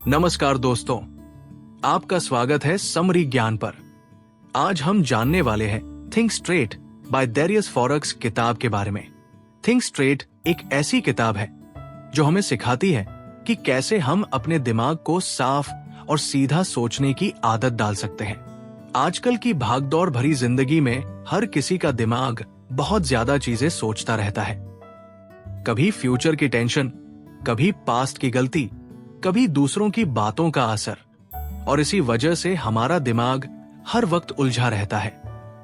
नमस्कार दोस्तों, आपका स्वागत है समरी ज्ञान पर। आज हम जानने वाले हैं think straight by Darius Foroux किताब के बारे में। थिंक स्ट्रेट एक ऐसी किताब है जो हमें सिखाती है कि कैसे हम अपने दिमाग को साफ और सीधा सोचने की आदत डाल सकते हैं। आजकल की भागदौड़ भरी जिंदगी में हर किसी का दिमाग बहुत ज्यादा चीजें सोचता रहता है। कभी फ्यूचर की टेंशन, कभी पास्ट की गलती, कभी दूसरों की बातों का असर, और इसी वजह से हमारा दिमाग हर वक्त उलझा रहता है।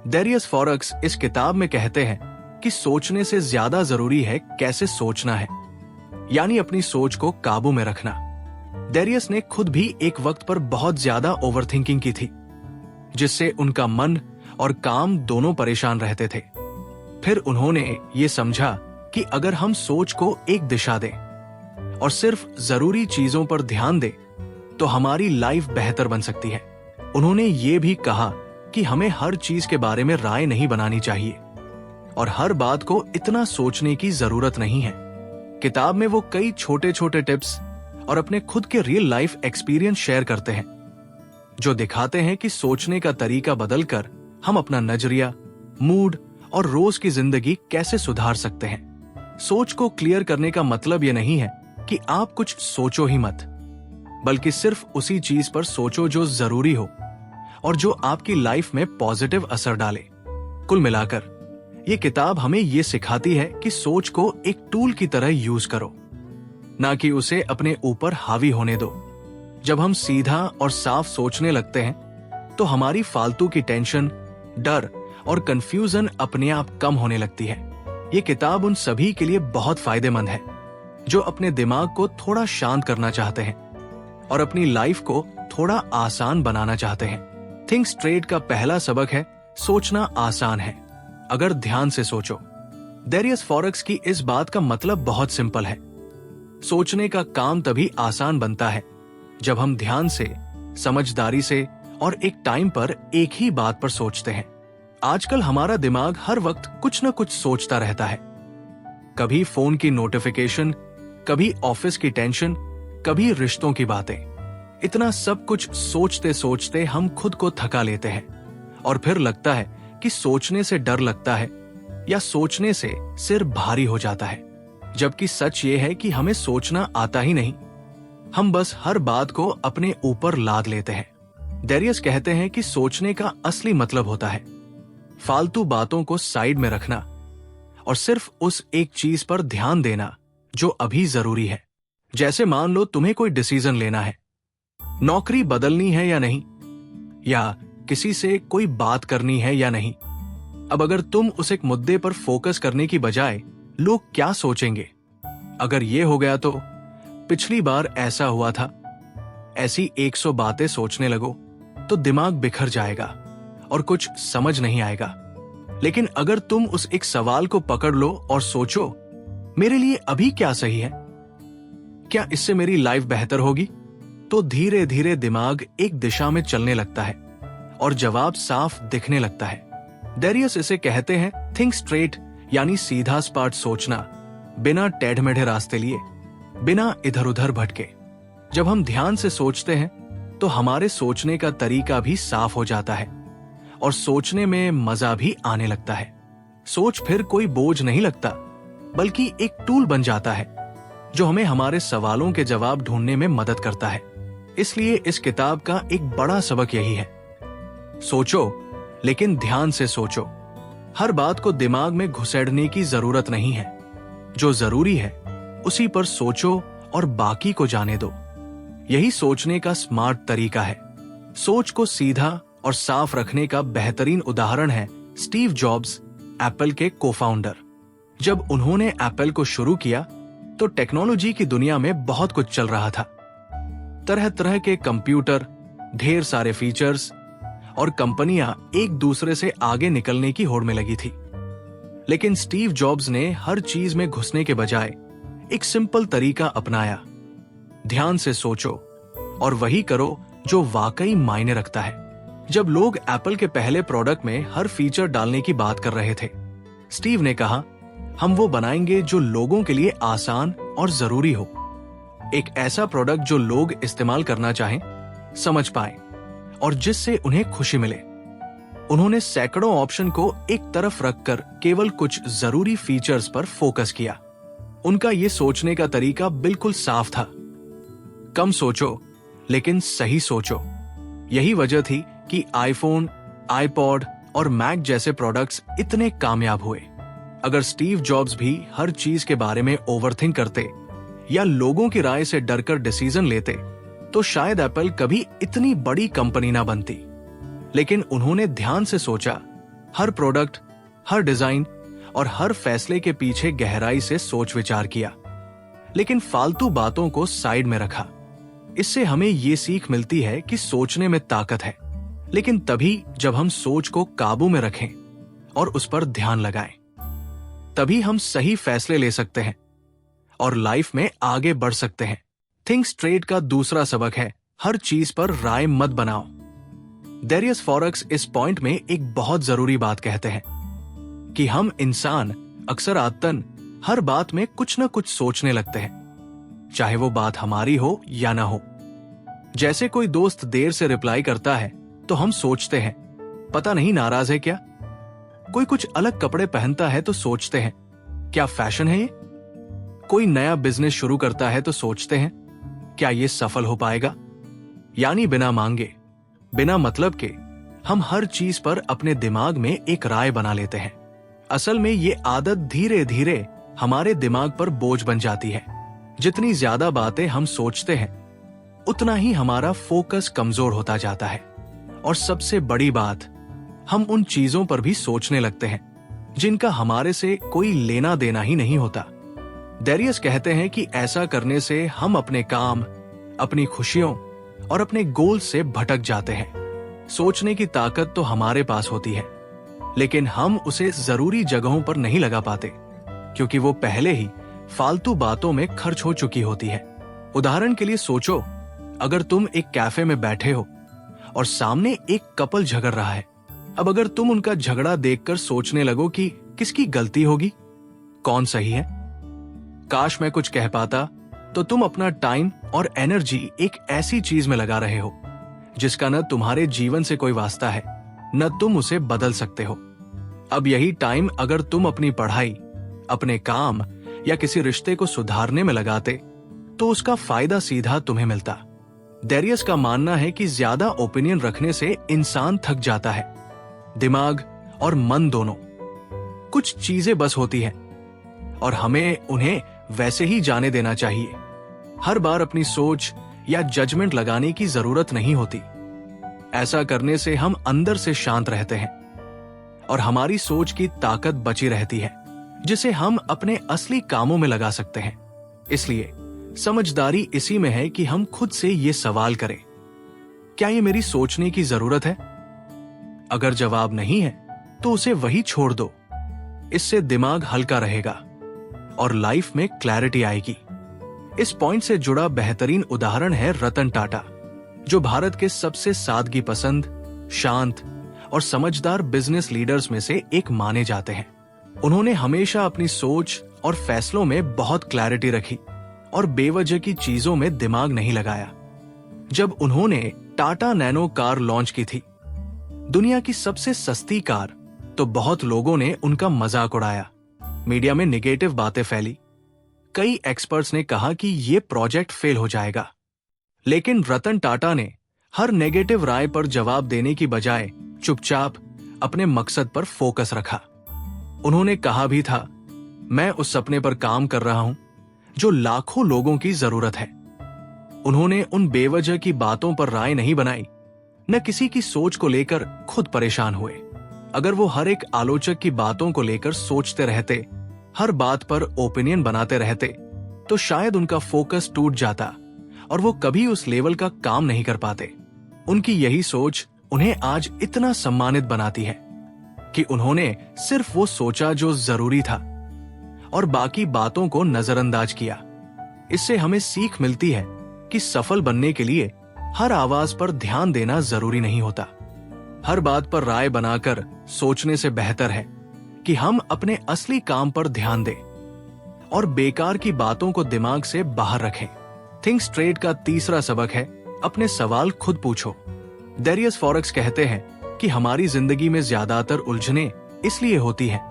डेरियस फॉरेक्स इस किताब में कहते हैं कि सोचने से ज्यादा जरूरी है कैसे सोचना है, यानी अपनी सोच को काबू में रखना। डेरियस ने खुद भी एक वक्त पर बहुत ज्यादा ओवरथिंकिंग की थी, जिससे उनका मन और काम दोनों परेशान रहते थे। फिर उन्होंने ये समझा कि अगर हम सोच को एक दिशा दें और सिर्फ जरूरी चीजों पर ध्यान दें तो हमारी लाइफ बेहतर बन सकती है। उन्होंने ये भी कहा कि हमें हर चीज के बारे में राय नहीं बनानी चाहिए और हर बात को इतना सोचने की जरूरत नहीं है। किताब में वो कई छोटे छोटे टिप्स और अपने खुद के रियल लाइफ एक्सपीरियंस शेयर करते हैं जो दिखाते हैं कि सोचने का तरीका बदलकर हम अपना नजरिया, मूड और रोज की जिंदगी कैसे सुधार सकते हैं। सोच को क्लियर करने का मतलब ये नहीं है कि आप कुछ सोचो ही मत, बल्कि सिर्फ उसी चीज पर सोचो जो जरूरी हो और जो आपकी लाइफ में पॉजिटिव असर डाले। कुल मिलाकर ये किताब हमें ये सिखाती है कि सोच को एक टूल की तरह यूज करो, ना कि उसे अपने ऊपर हावी होने दो। जब हम सीधा और साफ सोचने लगते हैं तो हमारी फालतू की टेंशन, डर और कंफ्यूजन अपने आप कम होने लगती है। ये किताब उन सभी के लिए बहुत फायदेमंद है जो अपने दिमाग को थोड़ा शांत करना चाहते हैं और अपनी लाइफ को थोड़ा आसान बनाना चाहते हैं। थिंक स्ट्रेट का पहला सबक है, सोचना आसान है अगर ध्यान से सोचो। डेरियस फॉरेक्स की इस बात का मतलब बहुत सिंपल है। सोचने का काम तभी आसान बनता है जब हम ध्यान से, समझदारी से और एक टाइम पर एक ही बात पर सोचते हैं। आजकल हमारा दिमाग हर वक्त कुछ न कुछ सोचता रहता है। कभी फोन की नोटिफिकेशन, कभी ऑफिस की टेंशन, कभी रिश्तों की बातें। इतना सब कुछ सोचते सोचते हम खुद को थका लेते हैं और फिर लगता है कि सोचने से डर लगता है या सोचने से सिर भारी हो जाता है, जबकि सच ये है कि हमें सोचना आता ही नहीं। हम बस हर बात को अपने ऊपर लाद लेते हैं। डेरियस कहते हैं कि सोचने का असली मतलब होता है फालतू बातों को साइड में रखना और सिर्फ उस एक चीज पर ध्यान देना जो अभी जरूरी है। जैसे मान लो तुम्हें कोई डिसीजन लेना है, नौकरी बदलनी है या नहीं, या किसी से कोई बात करनी है या नहीं। अब अगर तुम उस एक मुद्दे पर फोकस करने की बजाय लोग क्या सोचेंगे, अगर ये हो गया तो, पिछली बार ऐसा हुआ था, ऐसी 100 बातें सोचने लगो तो दिमाग बिखर जाएगा और कुछ समझ नहीं आएगा। लेकिन अगर तुम उस एक सवाल को पकड़ लो और सोचो, मेरे लिए अभी क्या सही है, क्या इससे मेरी लाइफ बेहतर होगी, तो धीरे धीरे दिमाग एक दिशा में चलने लगता है और जवाब साफ दिखने लगता है। डेरियस इसे कहते हैं थिंक स्ट्रेट, यानी सीधा सपाट सोचना, बिना टेढ़ मेढ़े रास्ते लिए, बिना इधर उधर भटके। जब हम ध्यान से सोचते हैं तो हमारे सोचने का तरीका भी साफ हो जाता है और सोचने में मजा भी आने लगता है। सोच फिर कोई बोझ नहीं लगता, बल्कि एक टूल बन जाता है जो हमें हमारे सवालों के जवाब ढूंढने में मदद करता है। इसलिए इस किताब का एक बड़ा सबक यही है, सोचो लेकिन ध्यान से सोचो। हर बात को दिमाग में घुसेड़ने की जरूरत नहीं है। जो जरूरी है उसी पर सोचो और बाकी को जाने दो। यही सोचने का स्मार्ट तरीका है। सोच को सीधा और साफ रखने का बेहतरीन उदाहरण है स्टीव जॉब्स, एप्पल के को-फाउंडर। जब उन्होंने एप्पल को शुरू किया तो टेक्नोलॉजी की दुनिया में बहुत कुछ चल रहा था। तरह तरह के कंप्यूटर, ढेर सारे फीचर्स और कंपनियां एक दूसरे से आगे निकलने की होड़ में लगी थी। लेकिन स्टीव जॉब्स ने हर चीज में घुसने के बजाय एक सिंपल तरीका अपनाया, ध्यान से सोचो और वही करो जो वाकई मायने रखता है। जब लोग एप्पल के पहले प्रोडक्ट में हर फीचर डालने की बात कर रहे थे, स्टीव ने कहा, हम वो बनाएंगे जो लोगों के लिए आसान और जरूरी हो। एक ऐसा प्रोडक्ट जो लोग इस्तेमाल करना चाहें, समझ पाए और जिससे उन्हें खुशी मिले। उन्होंने सैकड़ों ऑप्शन को एक तरफ रखकर केवल कुछ जरूरी फीचर्स पर फोकस किया। उनका यह सोचने का तरीका बिल्कुल साफ था। कम सोचो लेकिन सही सोचो। यही वजह थी कि आईफोन, आईपॉड और मैक जैसे प्रोडक्ट्स इतने कामयाब हुए। अगर स्टीव जॉब्स भी हर चीज के बारे में ओवरथिंक करते या लोगों की राय से डरकर डिसीजन लेते तो शायद एप्पल कभी इतनी बड़ी कंपनी ना बनती। लेकिन उन्होंने ध्यान से सोचा, हर प्रोडक्ट, हर डिजाइन और हर फैसले के पीछे गहराई से सोच विचार किया, लेकिन फालतू बातों को साइड में रखा। इससे हमें ये सीख मिलती है कि सोचने में ताकत है, लेकिन तभी जब हम सोच को काबू में रखें और उस पर ध्यान लगाएं, तभी हम सही फैसले ले सकते हैं और लाइफ में आगे बढ़ सकते हैं। थिंक स्ट्रेट का दूसरा सबक है, हर चीज पर राय मत बनाओ। डेरियस फॉरेक्स इस पॉइंट में एक बहुत जरूरी बात कहते हैं कि हम इंसान अक्सर आदतन हर बात में कुछ न कुछ सोचने लगते हैं, चाहे वो बात हमारी हो या ना हो। जैसे कोई दोस्त देर से रिप्लाई करता है तो हम सोचते हैं, पता नहीं नाराज है क्या। कोई कुछ अलग कपड़े पहनता है तो सोचते हैं, क्या फैशन है ये। कोई नया बिजनेस शुरू करता है तो सोचते हैं, क्या ये सफल हो पाएगा। यानी बिना मांगे, बिना मतलब के हम हर चीज पर अपने दिमाग में एक राय बना लेते हैं। असल में ये आदत धीरे धीरे हमारे दिमाग पर बोझ बन जाती है। जितनी ज्यादा बातें हम सोचते हैं उतना ही हमारा फोकस कमजोर होता जाता है। और सबसे बड़ी बात, हम उन चीजों पर भी सोचने लगते हैं जिनका हमारे से कोई लेना देना ही नहीं होता। डेरियस कहते हैं कि ऐसा करने से हम अपने काम, अपनी खुशियों और अपने गोल से भटक जाते हैं। सोचने की ताकत तो हमारे पास होती है, लेकिन हम उसे जरूरी जगहों पर नहीं लगा पाते क्योंकि वो पहले ही फालतू बातों में खर्च हो चुकी होती है। उदाहरण के लिए सोचो, अगर तुम एक कैफे में बैठे हो और सामने एक कपल झगड़ रहा है। अब अगर तुम उनका झगड़ा देखकर सोचने लगो कि किसकी गलती होगी, कौन सही है, काश मैं कुछ कह पाता, तो तुम अपना टाइम और एनर्जी एक ऐसी चीज में लगा रहे हो जिसका न तुम्हारे जीवन से कोई वास्ता है, न तुम उसे बदल सकते हो। अब यही टाइम अगर तुम अपनी पढ़ाई, अपने काम या किसी रिश्ते को सुधारने में लगाते तो उसका फायदा सीधा तुम्हें मिलता। डेरियस का मानना है कि ज्यादा ओपिनियन रखने से इंसान थक जाता है। दिमाग और मन दोनों। कुछ चीजें बस होती हैं और हमें उन्हें वैसे ही जाने देना चाहिए। हर बार अपनी सोच या जजमेंट लगाने की जरूरत नहीं होती। ऐसा करने से हम अंदर से शांत रहते हैं और हमारी सोच की ताकत बची रहती है, जिसे हम अपने असली कामों में लगा सकते हैं। इसलिए समझदारी इसी में है कि हम खुद से ये सवाल करें, क्या ये मेरी सोचने की जरूरत है? अगर जवाब नहीं है तो उसे वही छोड़ दो। इससे दिमाग हल्का रहेगा और लाइफ में क्लैरिटी आएगी। इस पॉइंट से जुड़ा बेहतरीन उदाहरण है रतन टाटा, जो भारत के सबसे सादगी पसंद, शांत और समझदार बिजनेस लीडर्स में से एक माने जाते हैं। उन्होंने हमेशा अपनी सोच और फैसलों में बहुत क्लैरिटी रखी और बेवजह की चीजों में दिमाग नहीं लगाया। जब उन्होंने टाटा नैनो कार लॉन्च की थी, दुनिया की सबसे सस्ती कार, तो बहुत लोगों ने उनका मजाक उड़ाया। मीडिया में नेगेटिव बातें फैली। कई एक्सपर्ट्स ने कहा कि यह प्रोजेक्ट फेल हो जाएगा। लेकिन रतन टाटा ने हर नेगेटिव राय पर जवाब देने की बजाय चुपचाप अपने मकसद पर फोकस रखा। उन्होंने कहा भी था, मैं उस सपने पर काम कर रहा हूं जो लाखों लोगों की जरूरत है। उन्होंने उन बेवजह की बातों पर राय नहीं बनाई, न किसी की सोच को लेकर खुद परेशान हुए। अगर वो हर एक आलोचक की बातों को लेकर सोचते रहते, हर बात पर ओपिनियन बनाते रहते, तो शायद उनका फोकस टूट जाता और वो कभी उस लेवल का काम नहीं कर पाते। उनकी यही सोच उन्हें आज इतना सम्मानित बनाती है कि उन्होंने सिर्फ वो सोचा जो जरूरी था और बाकी बातों को नजरअंदाज किया। इससे हमें सीख मिलती है कि सफल बनने के लिए हर आवाज पर ध्यान देना जरूरी नहीं होता। हर बात पर राय बनाकर सोचने से बेहतर है कि हम अपने असली काम पर ध्यान दें और बेकार की बातों को दिमाग से बाहर रखें। थिंक स्ट्रेट का तीसरा सबक है, अपने सवाल खुद पूछो। डेरियस फॉरेक्स कहते हैं कि हमारी जिंदगी में ज्यादातर उलझने इसलिए होती हैं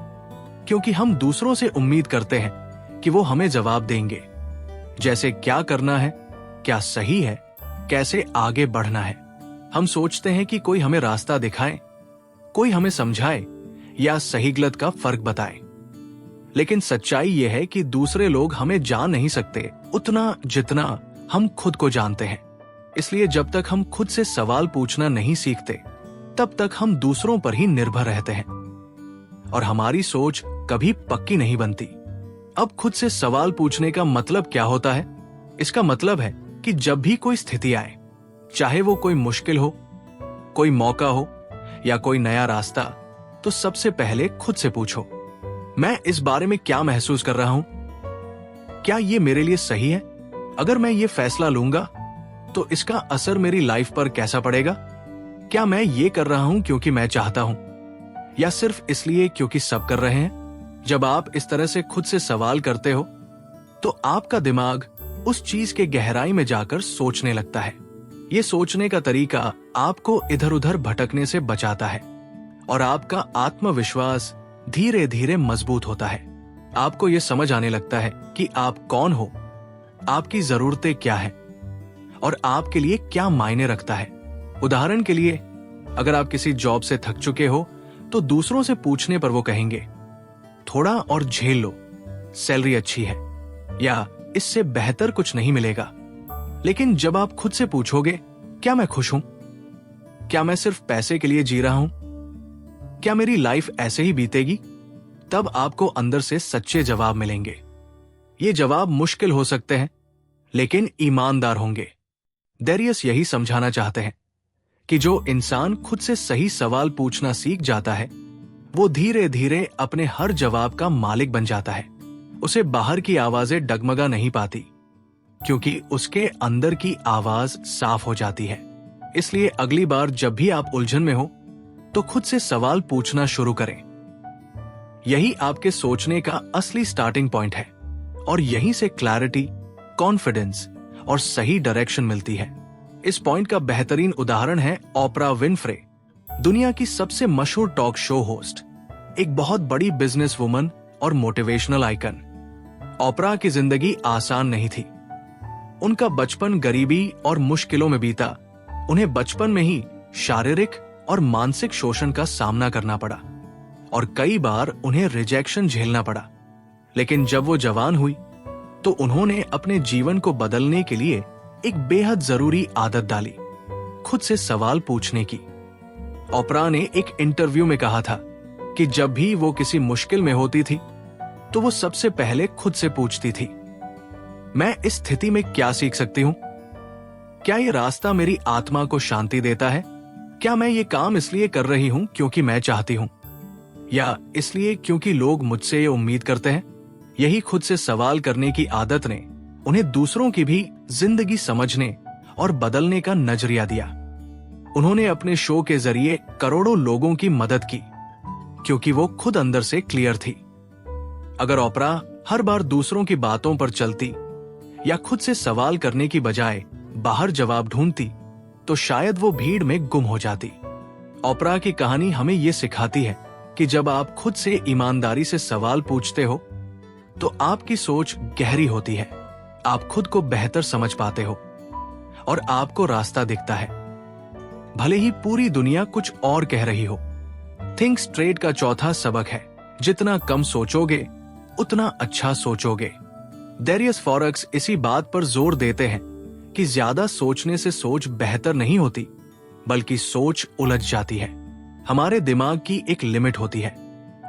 क्योंकि हम दूसरों से उम्मीद करते हैं कि वो हमें जवाब देंगे, जैसे क्या करना है, क्या सही है, कैसे आगे बढ़ना है। हम सोचते हैं कि कोई हमें रास्ता दिखाए, कोई हमें समझाए या सही गलत का फर्क बताए। लेकिन सच्चाई यह है कि दूसरे लोग हमें जान नहीं सकते उतना जितना हम खुद को जानते हैं। इसलिए जब तक हम खुद से सवाल पूछना नहीं सीखते, तब तक हम दूसरों पर ही निर्भर रहते हैं और हमारी सोच कभी पक्की नहीं बनती। अब खुद से सवाल पूछने का मतलब क्या होता है? इसका मतलब है कि जब भी कोई स्थिति आए, चाहे वो कोई मुश्किल हो, कोई मौका हो या कोई नया रास्ता, तो सबसे पहले खुद से पूछो, मैं इस बारे में क्या महसूस कर रहा हूं? क्या ये मेरे लिए सही है? अगर मैं ये फैसला लूंगा तो इसका असर मेरी लाइफ पर कैसा पड़ेगा? क्या मैं ये कर रहा हूं क्योंकि मैं चाहता हूं या सिर्फ इसलिए क्योंकि सब कर रहे हैं? जब आप इस तरह से खुद से सवाल करते हो तो आपका दिमाग उस चीज के गहराई में जाकर सोचने लगता है। ये सोचने का तरीका आपको इधर उधर भटकने से बचाता है और आपका आत्मविश्वास धीरे धीरे मजबूत होता है। आपको ये समझ आने लगता है कि आप कौन हो, आपकी जरूरतें क्या है और आपके लिए क्या मायने रखता है। उदाहरण के लिए, अगर आप किसी जॉब से थक चुके हो तो दूसरों से पूछने पर वो कहेंगे, थोड़ा और झेल लो, सैलरी अच्छी है, या इससे बेहतर कुछ नहीं मिलेगा। लेकिन जब आप खुद से पूछोगे, क्या मैं खुश हूं? क्या मैं सिर्फ पैसे के लिए जी रहा हूं? क्या मेरी लाइफ ऐसे ही बीतेगी? तब आपको अंदर से सच्चे जवाब मिलेंगे। ये जवाब मुश्किल हो सकते हैं, लेकिन ईमानदार होंगे। डेरियस यही समझाना चाहते हैं कि जो इंसान खुद से सही सवाल पूछना सीख जाता है, वो धीरे धीरे अपने हर जवाब का मालिक बन जाता है। उसे बाहर की आवाजें डगमगा नहीं पाती, क्योंकि उसके अंदर की आवाज साफ हो जाती है। इसलिए अगली बार जब भी आप उलझन में हो, तो खुद से सवाल पूछना शुरू करें। यही आपके सोचने का असली स्टार्टिंग पॉइंट है और यहीं से क्लैरिटी, कॉन्फिडेंस और सही डायरेक्शन मिलती है। इस पॉइंट का बेहतरीन उदाहरण है ओपरा विनफ्रे, दुनिया की सबसे मशहूर टॉक शो होस्ट, एक बहुत बड़ी बिजनेस वुमन और मोटिवेशनल आइकन। ओपरा की जिंदगी आसान नहीं थी। उनका बचपन गरीबी और मुश्किलों में बीता। उन्हें बचपन में ही शारीरिक और मानसिक शोषण का सामना करना पड़ा और कई बार उन्हें रिजेक्शन झेलना पड़ा। लेकिन जब वो जवान हुई तो उन्होंने अपने जीवन को बदलने के लिए एक बेहद जरूरी आदत डाली, खुद से सवाल पूछने की। ओपरा ने एक इंटरव्यू में कहा था कि जब भी वो किसी मुश्किल में होती थी तो वो सबसे पहले खुद से पूछती थी, मैं इस स्थिति में क्या सीख सकती हूं? क्या ये रास्ता मेरी आत्मा को शांति देता है? क्या मैं ये काम इसलिए कर रही हूं क्योंकि मैं चाहती हूं, या इसलिए क्योंकि लोग मुझसे ये उम्मीद करते हैं? यही खुद से सवाल करने की आदत ने उन्हें दूसरों की भी जिंदगी समझने और बदलने का नजरिया दिया। उन्होंने अपने शो के जरिए करोड़ों लोगों की मदद की क्योंकि वो खुद अंदर से क्लियर थी। अगर ओपरा हर बार दूसरों की बातों पर चलती या खुद से सवाल करने की बजाय बाहर जवाब ढूंढती, तो शायद वो भीड़ में गुम हो जाती। ओपरा की कहानी हमें ये सिखाती है कि जब आप खुद से ईमानदारी से सवाल पूछते हो तो आपकी सोच गहरी होती है, आप खुद को बेहतर समझ पाते हो और आपको रास्ता दिखता है, भले ही पूरी दुनिया कुछ और कह रही हो। थिंक स्ट्रेट का चौथा सबक है, जितना कम सोचोगे उतना अच्छा सोचोगे। डेरियस फॉरेक्स इसी बात पर जोर देते हैं कि ज्यादा सोचने से सोच बेहतर नहीं होती, बल्कि सोच उलझ जाती है। हमारे दिमाग की एक लिमिट होती है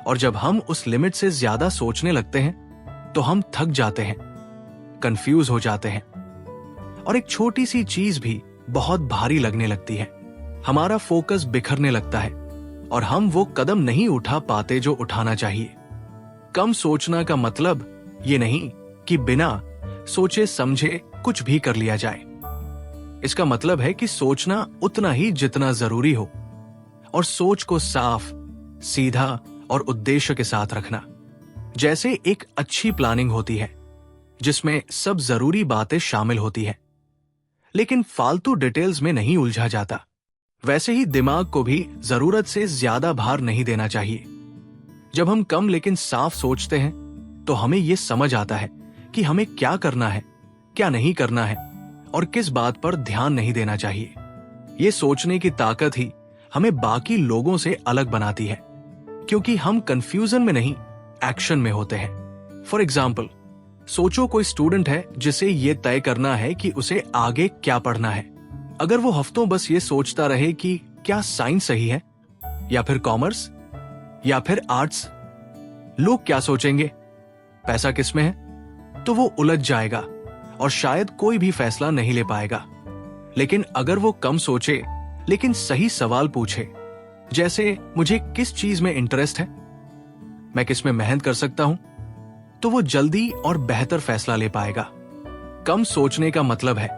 और जब हम उस लिमिट से ज्यादा सोचने लगते हैं तो हम थक जाते हैं, कंफ्यूज हो जाते हैं और एक छोटी सी चीज भी बहुत भारी लगने लगती है। हमारा फोकस बिखरने लगता है और हम वो कदम नहीं उठा पाते जो उठाना चाहिए। कम सोचना का मतलब ये नहीं कि बिना सोचे समझे कुछ भी कर लिया जाए। इसका मतलब है कि सोचना उतना ही जितना जरूरी हो और सोच को साफ, सीधा और उद्देश्य के साथ रखना। जैसे एक अच्छी प्लानिंग होती है, जिसमें सब जरूरी बातें शामिल होती है, लेकिन फालतू डिटेल्स में नहीं उलझा जाता। वैसे ही दिमाग को भी जरूरत से ज्यादा भार नहीं देना चाहिए। जब हम कम लेकिन साफ सोचते हैं तो हमें यह समझ आता है कि हमें क्या करना है, क्या नहीं करना है और किस बात पर ध्यान नहीं देना चाहिए। ये सोचने की ताकत ही हमें बाकी लोगों से अलग बनाती है, क्योंकि हम कंफ्यूजन में नहीं, एक्शन में होते हैं। फॉर एग्जाम्पल, सोचो कोई स्टूडेंट है जिसे ये तय करना है कि उसे आगे क्या पढ़ना है। अगर वो हफ्तों बस ये सोचता रहे कि क्या साइंस सही है या फिर कॉमर्स या फिर आर्ट्स, लोग क्या सोचेंगे, पैसा किसमें है, तो वो उलझ जाएगा और शायद कोई भी फैसला नहीं ले पाएगा। लेकिन अगर वो कम सोचे लेकिन सही सवाल पूछे, जैसे मुझे किस चीज में इंटरेस्ट है, मैं किस में मेहनत कर सकता हूं, तो वो जल्दी और बेहतर फैसला ले पाएगा। कम सोचने का मतलब है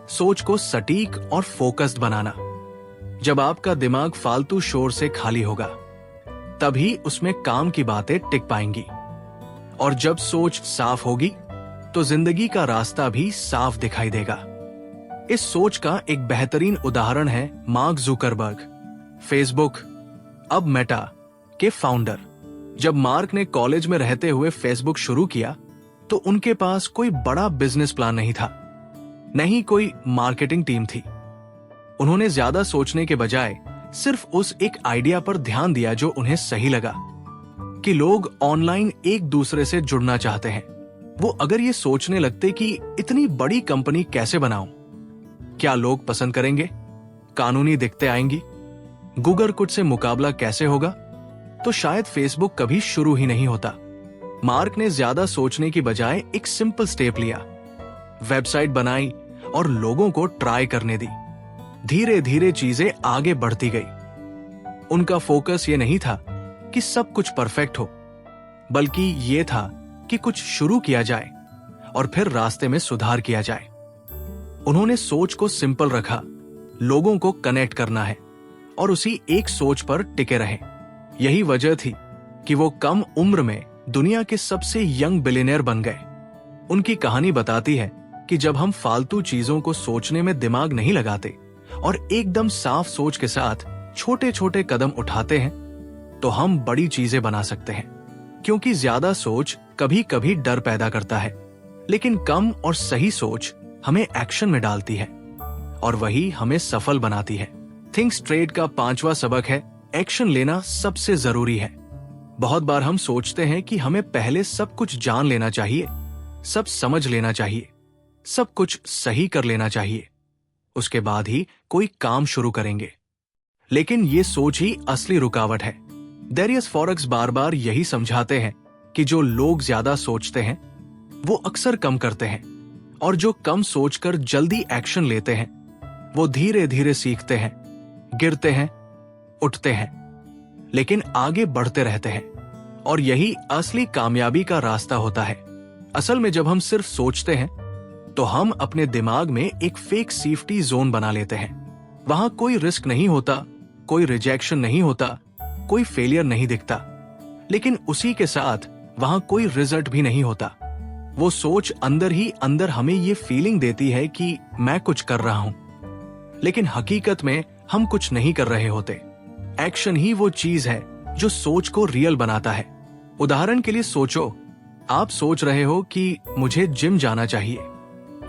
सोच को सटीक और फोकस्ड बनाना। जब आपका दिमाग फालतू शोर से खाली होगा, तभी उसमें काम की बातें टिक पाएंगी। और जब सोच साफ होगी तो जिंदगी का रास्ता भी साफ दिखाई देगा। इस सोच का एक बेहतरीन उदाहरण है मार्क जुकरबर्ग, फेसबुक अब मेटा के फाउंडर। जब मार्क ने कॉलेज में रहते हुए फेसबुक शुरू किया तो उनके पास कोई बड़ा बिजनेस प्लान नहीं था, नहीं कोई मार्केटिंग टीम थी। उन्होंने ज्यादा सोचने के बजाय सिर्फ उस एक आइडिया पर ध्यान दिया जो उन्हें सही लगा, कि लोग ऑनलाइन एक दूसरे से जुड़ना चाहते हैं। वो अगर ये सोचने लगते कि इतनी बड़ी कंपनी कैसे बनाऊं, क्या लोग पसंद करेंगे, कानूनी दिक्कतें आएंगी, गूगल कुछ से मुकाबला कैसे होगा, तो शायद फेसबुक कभी शुरू ही नहीं होता। मार्क ने ज्यादा सोचने की बजाय एक सिंपल स्टेप लिया, वेबसाइट बनाई और लोगों को ट्राई करने दी। धीरे धीरे चीजें आगे बढ़ती गई। उनका फोकस ये नहीं था कि सब कुछ परफेक्ट हो, बल्कि ये था कि कुछ शुरू किया जाए और फिर रास्ते में सुधार किया जाए। उन्होंने सोच को सिंपल रखा, लोगों को कनेक्ट करना है और उसी एक सोच पर टिके रहे। यही वजह थी कि वो कम उम्र में दुनिया के सबसे यंग बिलियनियर बन गए। उनकी कहानी बताती है कि जब हम फालतू चीजों को सोचने में दिमाग नहीं लगाते और एकदम साफ सोच के साथ छोटे छोटे कदम उठाते हैं, तो हम बड़ी चीजें बना सकते हैं। क्योंकि ज्यादा सोच कभी कभी डर पैदा करता है, लेकिन कम और सही सोच हमें एक्शन में डालती है और वही हमें सफल बनाती है। थिंक स्ट्रेट का 5वां सबक है, एक्शन लेना सबसे जरूरी है। बहुत बार हम सोचते हैं कि हमें पहले सब कुछ जान लेना चाहिए, सब समझ लेना चाहिए, सब कुछ सही कर लेना चाहिए, उसके बाद ही कोई काम शुरू करेंगे। लेकिन ये सोच ही असली रुकावट है। डेरियस फॉरेक्स बार बार यही समझाते हैं कि जो लोग ज्यादा सोचते हैं वो अक्सर कम करते हैं, और जो कम सोचकर जल्दी एक्शन लेते हैं वो धीरे धीरे सीखते हैं, गिरते हैं, उठते हैं, लेकिन आगे बढ़ते रहते हैं। और यही असली कामयाबी का रास्ता होता है। असल में जब हम सिर्फ सोचते हैं तो हम अपने दिमाग में एक फेक सेफ्टी जोन बना लेते हैं। वहां कोई रिस्क नहीं होता, कोई रिजेक्शन नहीं होता, कोई फेलियर नहीं दिखता, लेकिन उसी के साथ वहां कोई रिजल्ट भी नहीं होता। वो सोच अंदर ही अंदर हमें ये फीलिंग देती है कि मैं कुछ कर रहा हूं, लेकिन हकीकत में हम कुछ नहीं कर रहे होते। एक्शन ही वो चीज है जो सोच को रियल बनाता है। उदाहरण के लिए सोचो, आप सोच रहे हो कि मुझे जिम जाना चाहिए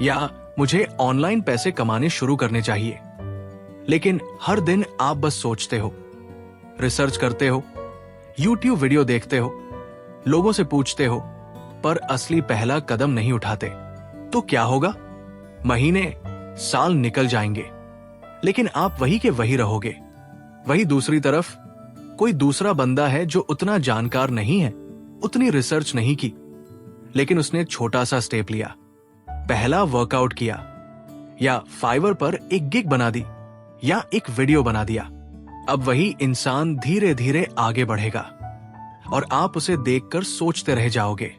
या मुझे ऑनलाइन पैसे कमाने शुरू करने चाहिए, लेकिन हर दिन आप बस सोचते हो, रिसर्च करते हो, YouTube वीडियो देखते हो, लोगों से पूछते हो, पर असली पहला कदम नहीं उठाते, तो क्या होगा? महीने, साल निकल जाएंगे, लेकिन आप वही के वही रहोगे। वही दूसरी तरफ कोई दूसरा बंदा है जो उतना जानकार नहीं है, उतनी रिसर्च नहीं की, लेकिन उसने छोटा सा स्टेप लिया, पहला वर्कआउट किया, या फाइवर पर एक गिग बना दी, या एक वीडियो बना दिया। अब वही इंसान धीरे धीरे आगे बढ़ेगा और आप उसे देखकर सोचते रह जाओगे,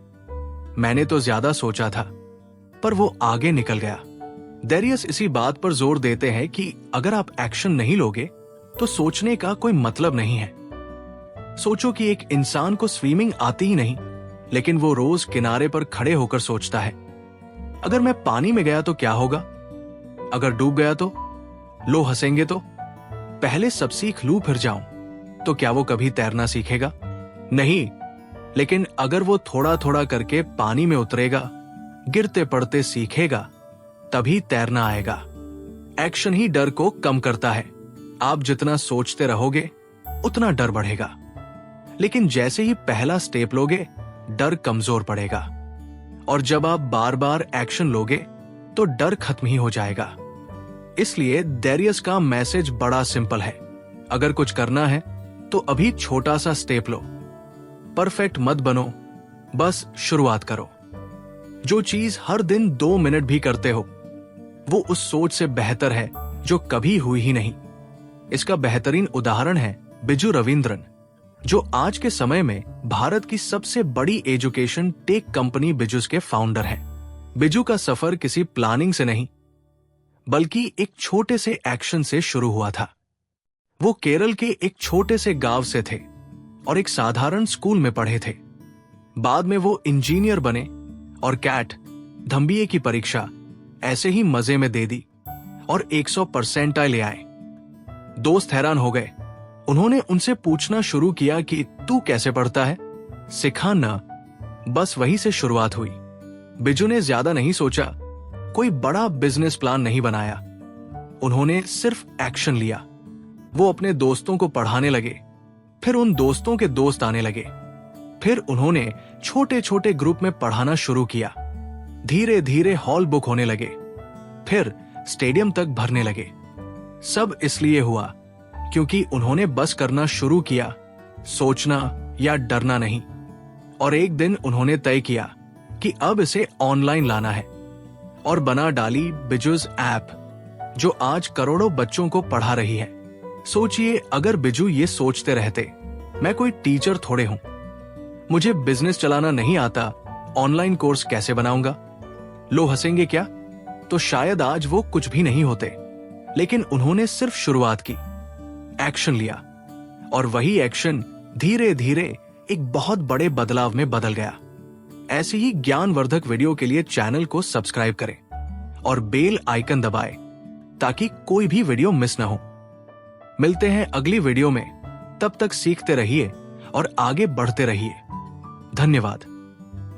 मैंने तो ज्यादा सोचा था, पर वो आगे निकल गया। डेरियस इसी बात पर जोर देते हैं कि अगर आप एक्शन नहीं लोगे तो सोचने का कोई मतलब नहीं है। सोचो कि एक इंसान को स्विमिंग आती ही नहीं, लेकिन वो रोज किनारे पर खड़े होकर सोचता है, अगर मैं पानी में गया तो क्या होगा? अगर डूब गया तो? लोग हंसेंगे तो? पहले सब सीख लूं फिर जाऊं तो क्या वो कभी तैरना सीखेगा? नहीं। लेकिन अगर वो थोड़ा थोड़ा करके पानी में उतरेगा, गिरते पड़ते सीखेगा, तभी तैरना आएगा। एक्शन ही डर को कम करता है। आप जितना सोचते रहोगे उतना डर बढ़ेगा, लेकिन जैसे ही पहला स्टेप लोगे डर कमजोर पड़ेगा। और जब आप बार बार एक्शन लोगे तो डर खत्म ही हो जाएगा। इसलिए डेरियस का मैसेज बड़ा सिंपल है। अगर कुछ करना है तो अभी छोटा सा स्टेप लो। परफेक्ट मत बनो, बस शुरुआत करो। जो चीज हर दिन 2 मिनट भी करते हो वो उस सोच से बेहतर है जो कभी हुई ही नहीं। इसका बेहतरीन उदाहरण है बिजू रविंद्रन, जो आज के समय में भारत की सबसे बड़ी एजुकेशन टेक कंपनी बिजूस के फाउंडर हैं। बिजू का सफर किसी प्लानिंग से नहीं बल्कि एक छोटे से एक्शन से शुरू हुआ था। वो केरल के एक छोटे से गांव से थे और एक साधारण स्कूल में पढ़े थे। बाद में वो इंजीनियर बने और कैट धम्बिए की परीक्षा ऐसे ही मजे में दे दी और 100% ले आए। दोस्त हैरान हो गए। उन्होंने उनसे पूछना शुरू किया कि तू कैसे पढ़ता है, सिखा ना। बस वहीं से शुरुआत हुई। बिजू ने ज्यादा नहीं सोचा, कोई बड़ा बिजनेस प्लान नहीं बनाया। उन्होंने सिर्फ एक्शन लिया। वो अपने दोस्तों को पढ़ाने लगे, फिर उन दोस्तों के दोस्त आने लगे, फिर उन्होंने छोटे छोटे ग्रुप में पढ़ाना शुरू किया। धीरे धीरे हॉल बुक होने लगे, फिर स्टेडियम तक भरने लगे। सब इसलिए हुआ क्योंकि उन्होंने बस करना शुरू किया, सोचना या डरना नहीं। और एक दिन उन्होंने तय किया कि अब इसे ऑनलाइन लाना है और बना डाली बिजूस ऐप, जो आज करोड़ों बच्चों को पढ़ा रही है। सोचिए, अगर बिजू ये सोचते रहते मैं कोई टीचर थोड़े हूं, मुझे बिजनेस चलाना नहीं आता, ऑनलाइन कोर्स कैसे बनाऊंगा, लोग हंसेंगे क्या, तो शायद आज वो कुछ भी नहीं होते। लेकिन उन्होंने सिर्फ शुरुआत की, एक्शन लिया, और वही एक्शन धीरे धीरे एक बहुत बड़े बदलाव में बदल गया। ऐसी ही ज्ञानवर्धक वीडियो के लिए चैनल को सब्सक्राइब करें और बेल आइकन दबाएं ताकि कोई भी वीडियो मिस ना हो। मिलते हैं अगली वीडियो में, तब तक सीखते रहिए और आगे बढ़ते रहिए। धन्यवाद।